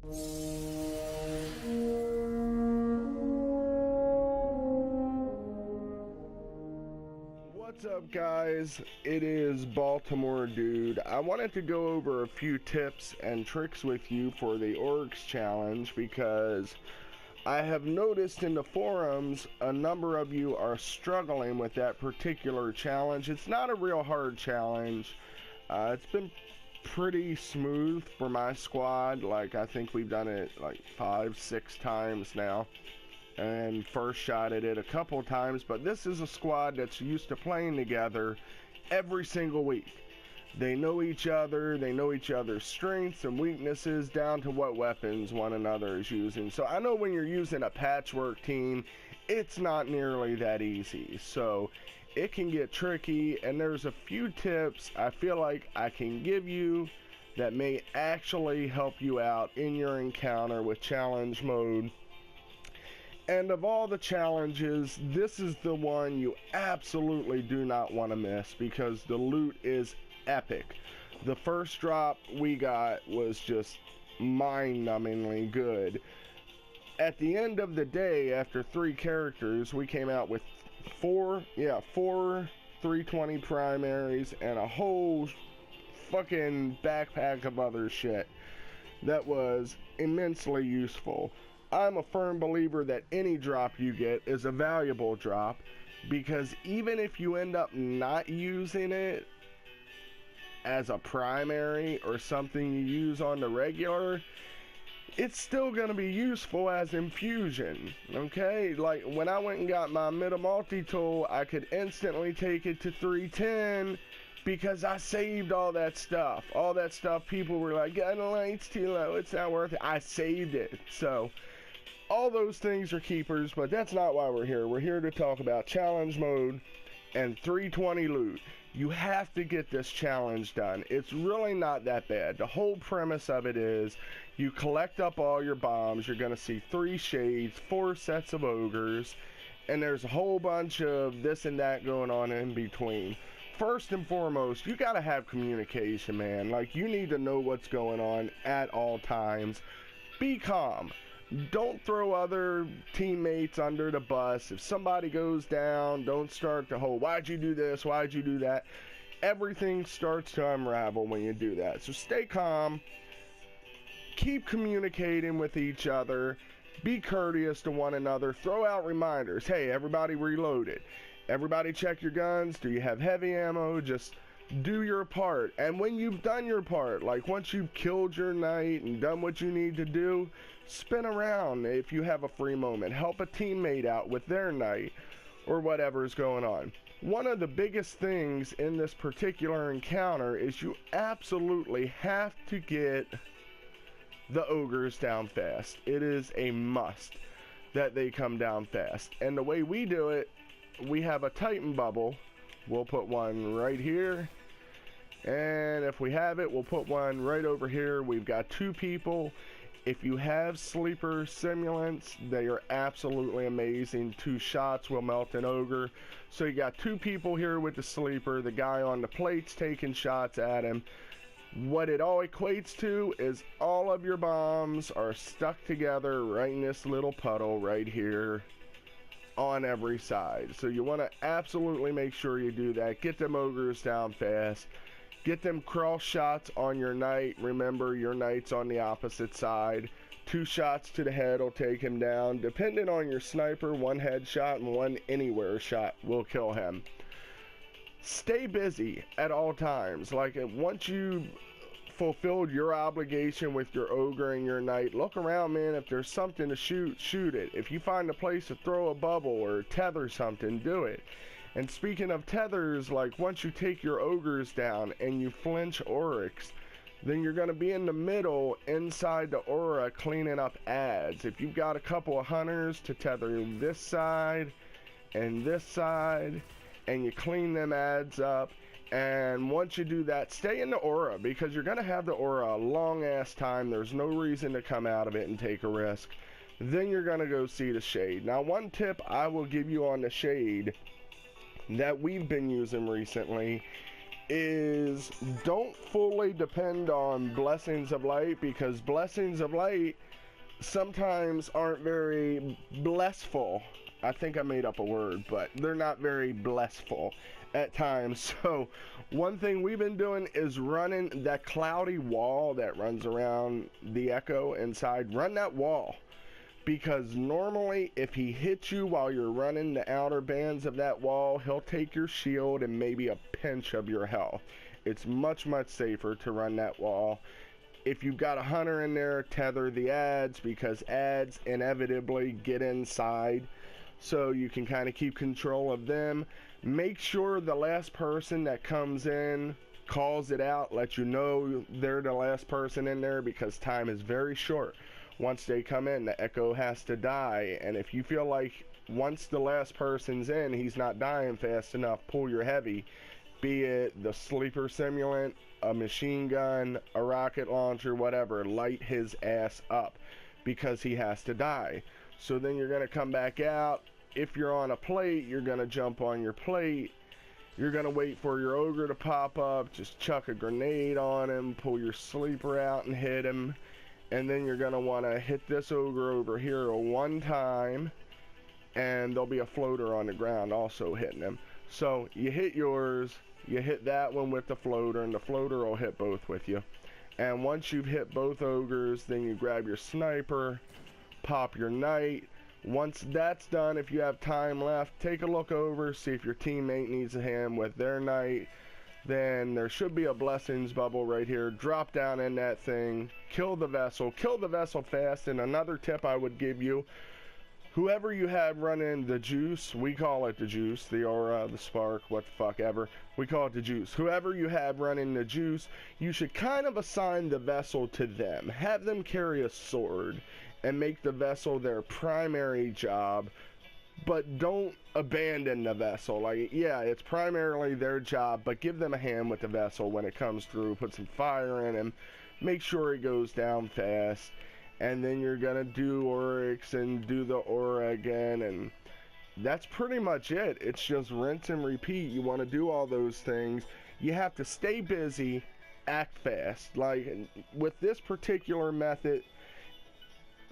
What's up, guys? It is Baltimore Dude. I wanted to go over a few tips and tricks with you for the Oryx challenge because I have noticed in the forums a number of you are struggling with that particular challenge. It's not a real hard challenge. It's been pretty smooth for my squad. Like, I think we've done it like 5-6 times now, and first shot at it a couple times, but this is a squad that's used to playing together every single week. They know each other, they know each other's strengths and weaknesses down to what weapons one another is using. So I know when you're using a patchwork team, it's not nearly that easy. So it can get tricky, and there's a few tips I feel like I can give you that may actually help you out in your encounter with challenge mode. And of all the challenges, this is the one you absolutely do not want to miss because the loot is epic. The first drop we got was just mind-numbingly good. At the end of the day, after 3 characters, we came out with four 320 primaries and a whole fucking backpack of other shit that was immensely useful. I'm a firm believer that any drop you get is a valuable drop, because even if you end up not using it as a primary or something you use on the regular, it's still going to be useful as infusion. Okay, like when I went and got my middle multi-tool, I could instantly take it to 310 because I saved all that stuff. All that stuff people were like, I don't like, it's too low, it's not worth it. I saved it. So all those things are keepers, but that's not why we're here. We're here to talk about challenge mode and 320 loot. You have to get this challenge done. It's really not that bad. The whole premise of it is you collect up all your bombs. You're going to see 3 shades, 4 sets of ogres, and there's a whole bunch of this and that going on in between. First and foremost, you got to have communication, man. Like, you need to know what's going on at all times. Be calm. Don't throw other teammates under the bus. If somebody goes down, don't start the whole, why'd you do this, why'd you do that? Everything starts to unravel when you do that. So stay calm. Keep communicating with each other. Be courteous to one another. Throw out reminders. Hey, everybody reloaded. Everybody check your guns. Do you have heavy ammo? Just do your part. And when you've done your part, like once you've killed your knight and done what you need to do, spin around if you have a free moment. Help a teammate out with their knight or whatever's going on. One of the biggest things in this particular encounter is you absolutely have to get the ogres down fast. It is a must that they come down fast. And the way we do it, we have a Titan bubble. We'll put one right here, and if we have it, we'll put one right over here. We've got 2 people. If you have sleeper simulants, they are absolutely amazing. 2 shots will melt an ogre. So you got 2 people here with the sleeper, the guy on the plates taking shots at him. What it all equates to is all of your bombs are stuck together right in this little puddle right here on every side. So you want to absolutely make sure you do that. Get them ogres down fast. Get them cross shots on your knight. Remember, your knight's on the opposite side. 2 shots to the head will take him down. Depending on your sniper, 1 headshot and 1 anywhere shot will kill him. Stay busy at all times. Like, once you fulfilled your obligation with your ogre and your knight, look around, man. If there's something to shoot it. If you find a place to throw a bubble or tether something, do it. And speaking of tethers, like once you take your ogres down and you flinch Oryx, then you're going to be in the middle inside the aura cleaning up ads. If you've got a couple of hunters to tether this side and this side, and you clean them ads up, and once you do that, stay in the aura, because you're going to have the aura a long ass time. There's no reason to come out of it and take a risk. Then you're going to go see the shade. Now, one tip I will give you on the shade that we've been using recently is don't fully depend on blessings of light, because blessings of light sometimes aren't very blessful. I think I made up a word, but they're not very blessful at times. So one thing we've been doing is running that cloudy wall that runs around the echo inside. Run that wall, because normally if he hits you while you're running the outer bands of that wall, he'll take your shield and maybe a pinch of your health. It's much safer to run that wall. If you've got a hunter in there, tether the ads, because ads inevitably get inside, so you can kind of keep control of them. Make sure the last person that comes in calls it out, let you know they're the last person in there, because time is very short. Once they come in, the echo has to die, and if you feel like once the last person's in, he's not dying fast enough, pull your heavy, be it the sleeper simulant, a machine gun, a rocket launcher, whatever. Light his ass up, because he has to die. So then you're going to come back out. If you're on a plate, you're going to jump on your plate. You're going to wait for your ogre to pop up, just chuck a grenade on him, pull your sleeper out and hit him. And then you're going to want to hit this ogre over here one time, and there'll be a floater on the ground also hitting him. So you hit yours, you hit that one with the floater, and the floater will hit both with you. And once you've hit both ogres, then you grab your sniper, pop your knight. Once that's done, if you have time left, take a look over, see if your teammate needs a hand with their knight. Then there should be a blessings bubble right here. Drop down in that thing, kill the vessel fast. And another tip I would give you, whoever you have running the juice, we call it the juice, the aura, the spark, what the fuck ever, we call it the juice. Whoever you have running the juice, you should kind of assign the vessel to them. Have them carry a sword and make the vessel their primary job, but don't abandon the vessel. Like, yeah, it's primarily their job, but give them a hand with the vessel when it comes through. Put some fire in him, make sure he goes down fast, and then you're gonna do Oryx and do the aura again, and that's pretty much it. It's just rinse and repeat. You want to do all those things. You have to stay busy, act fast. Like with this particular method,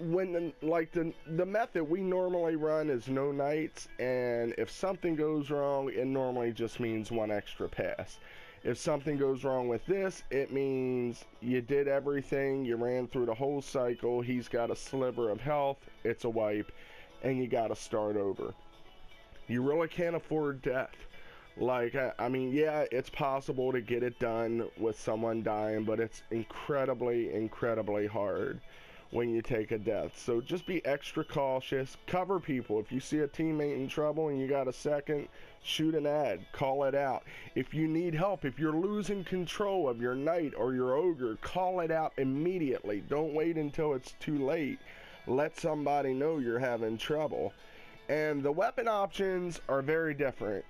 when the method we normally run is no knights, and if something goes wrong, it normally just means one extra pass. If something goes wrong with this, it means you did everything, you ran through the whole cycle, he's got a sliver of health, it's a wipe, and you gotta start over. You really can't afford death. Like, I mean, yeah, it's possible to get it done with someone dying, but it's incredibly hard when you take a death. So just be extra cautious, cover people. If you see a teammate in trouble and you got a second, shoot an ad, call it out. If you need help, if you're losing control of your knight or your ogre, call it out immediately. Don't wait until it's too late. Let somebody know you're having trouble. And the weapon options are very different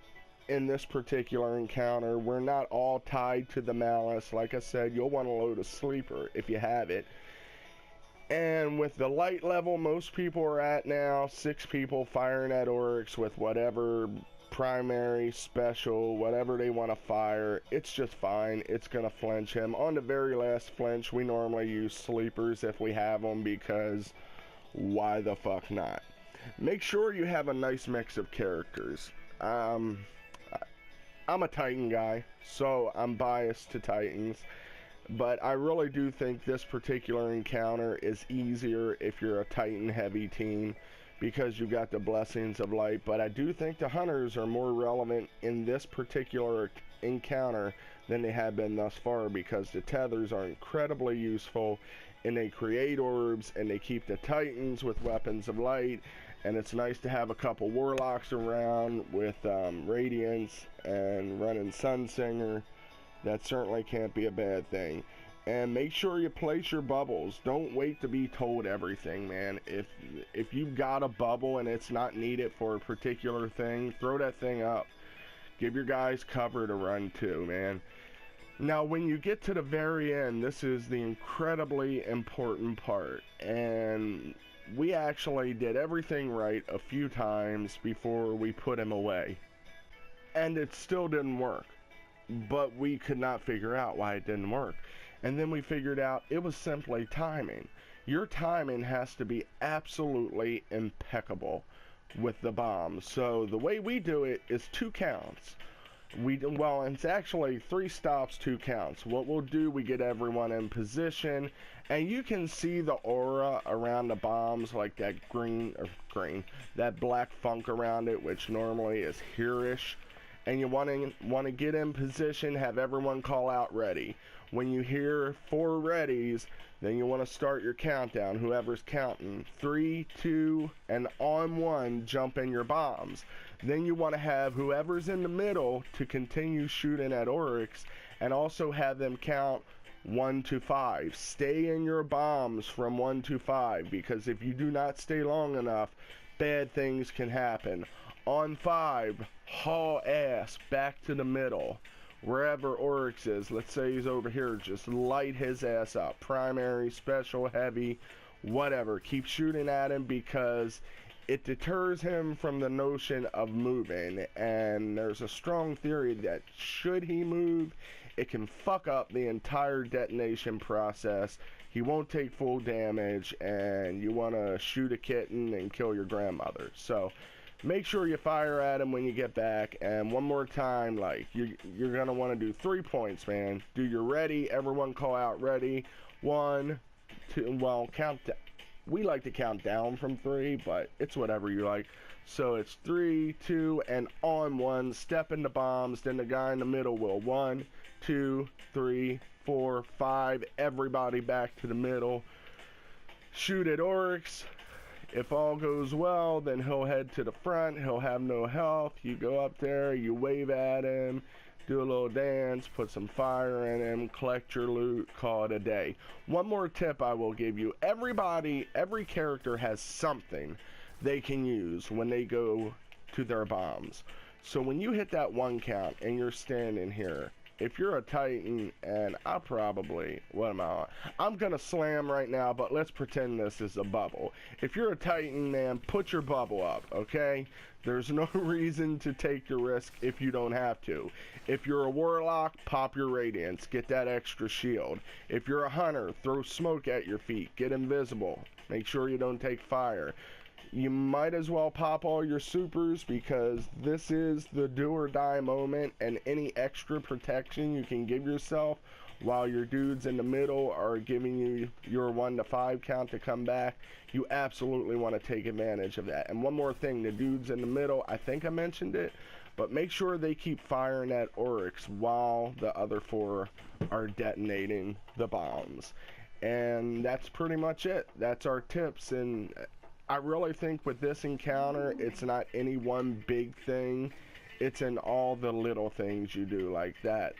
in this particular encounter. We're not all tied to the malice. Like I said, you'll want to load a sleeper if you have it. And with the light level most people are at now, 6 people firing at Oryx with whatever primary, special, whatever they want to fire, it's just fine. It's going to flinch him. On the very last flinch, we normally use sleepers if we have them, because why the fuck not? Make sure you have a nice mix of characters. I'm a Titan guy, so I'm biased to Titans. But I really do think this particular encounter is easier if you're a Titan heavy team, because you've got the blessings of light. But I do think the hunters are more relevant in this particular encounter than they have been thus far, because the tethers are incredibly useful, and they create orbs, and they keep the Titans with weapons of light. And it's nice to have a couple warlocks around with Radiance and running Sunsinger. That certainly can't be a bad thing. And make sure you place your bubbles. Don't wait to be told everything, man. If you've got a bubble and it's not needed for a particular thing, throw that thing up. Give your guys cover to run to, man. Now, when you get to the very end, this is the incredibly important part. And we actually did everything right a few times before we put him away. And it still didn't work. but we could not figure out why it didn't work. And then we figured out it was simply timing. Your timing has to be absolutely impeccable with the bombs. So the way we do it is 2 counts. Well, it's actually 3 stops, 2 counts. What we'll do, we get everyone in position, and you can see the aura around the bombs, like that that black funk around it, which normally is here-ish. And you want to get in position, have everyone call out ready. When you hear 4 readies, then you want to start your countdown. Whoever's counting 3, 2, and on 1, jump in your bombs. Then you want to have whoever's in the middle to continue shooting at Oryx, and also have them count 1 to 5. Stay in your bombs from 1 to 5, because if you do not stay long enough, bad things can happen. On 5, haul ass back to the middle. Wherever Oryx is, let's say he's over here, just light his ass up. Primary, special, heavy, whatever. Keep shooting at him, because it deters him from the notion of moving. And there's a strong theory that should he move, it can fuck up the entire detonation process. He won't take full damage, and you want to shoot a kitten and kill your grandmother. So make sure you fire at him when you get back. And one more time, like, you're going to want to do 3 points, man. Do your ready. Everyone call out ready. 1, 2, well, we like to count down from 3, but it's whatever you like. So it's 3, 2, and on 1, step into bombs. Then the guy in the middle will 1, 2, 3, 4, 5. Everybody back to the middle. Shoot at Oryx. If all goes well, then he'll head to the front. He'll have no health. You go up there, you wave at him, do a little dance, put some fire in him, collect your loot, call it a day. One more tip I will give you. Every character has something they can use when they go to their bombs. So when you hit that 1 count and you're standing here, if you're a Titan, and what am I on? I'm gonna slam right now, but let's pretend this is a bubble. If you're a Titan, man, put your bubble up, okay? There's no reason to take your risk if you don't have to. If you're a Warlock, pop your Radiance, get that extra shield. If you're a Hunter, throw smoke at your feet, get invisible, make sure you don't take fire. You might as well pop all your supers, because this is the do or die moment, and any extra protection you can give yourself while your dudes in the middle are giving you your 1 to 5 count to come back, you absolutely want to take advantage of that. And one more thing, the dudes in the middle, I think I mentioned it, but make sure they keep firing at Oryx while the other 4 are detonating the bombs. And that's pretty much it. That's our tips. And I really think with this encounter, it's not any one big thing. It's in all the little things you do, like that.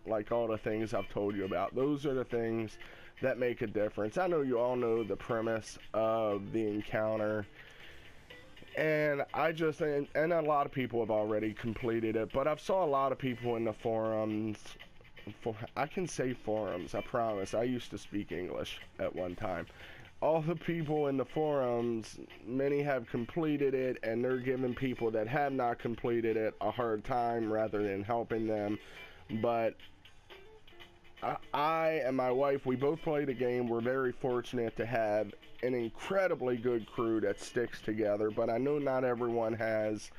Like all the things I've told you about. Those are the things that make a difference. I know you all know the premise of the encounter. And and a lot of people have already completed it. But I've saw a lot of people in the forums. I can say forums, I promise. I used to speak English at one time. All the people in the forums, many have completed it, and they're giving people that have not completed it a hard time rather than helping them. But I and my wife, we both play the game. We're very fortunate to have an incredibly good crew that sticks together, but I know not everyone has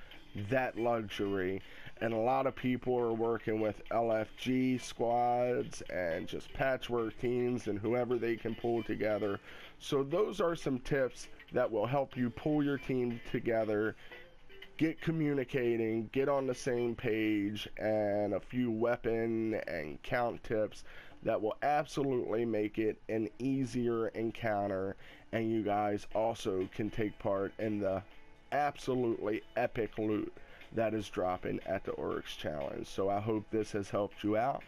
that luxury. And a lot of people are working with LFG squads and just patchwork teams and whoever they can pull together. So those are some tips that will help you pull your team together, get communicating, get on the same page, and a few weapon and count tips that will absolutely make it an easier encounter. And you guys also can take part in the absolutely epic loot that is dropping at the Oryx Challenge. So I hope this has helped you out.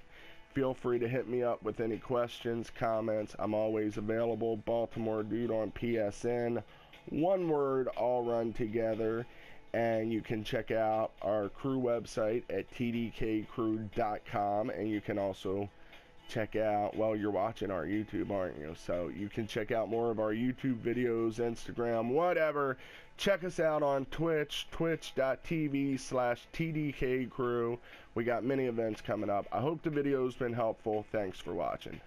Feel free to hit me up with any questions, comments. I'm always available. Baltimore Dude on PSN. One word, all run together. And you can check out our crew website at tdkcrew.com. And you can also check out, well, you're watching our YouTube, aren't you? So you can check out more of our YouTube videos, Instagram, whatever. Check us out on Twitch, twitch.tv/TDK Crew. We got many events coming up. I hope the video's been helpful. Thanks for watching.